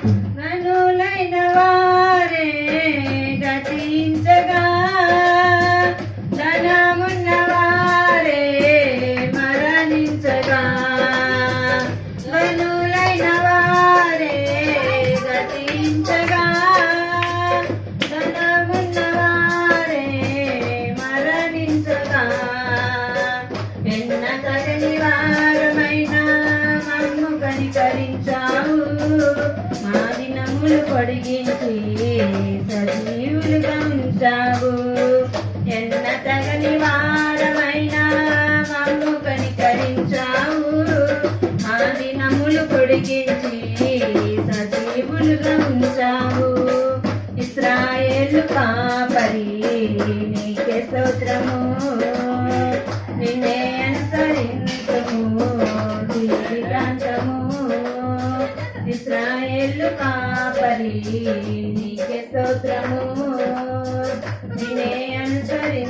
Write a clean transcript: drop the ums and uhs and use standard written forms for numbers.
మనులైన వారే గతించగా ధనమున్న వారే మరణించగా మనులైన వారే గతించగా ధనమున్న వారే మరణించగా ఎన్న తగని వారమైన మమ్ము కనికరించావు మా దినములు పొడిగించి సజీవులుగా ఉంచావు ఎన్న తగని వారమైన మమ్ము కనికరించావు మా దినములు పొడిగించి సజీవులుగా ఉంచావు ఇశ్రాయేలు కాపరి నీకే స్తోత్రము నిన్నే అనుసరించుము జీవితాంతము ఇశ్రాయేలు కాపరి నీకే స్తోత్రము నిన్నే అనుసరించు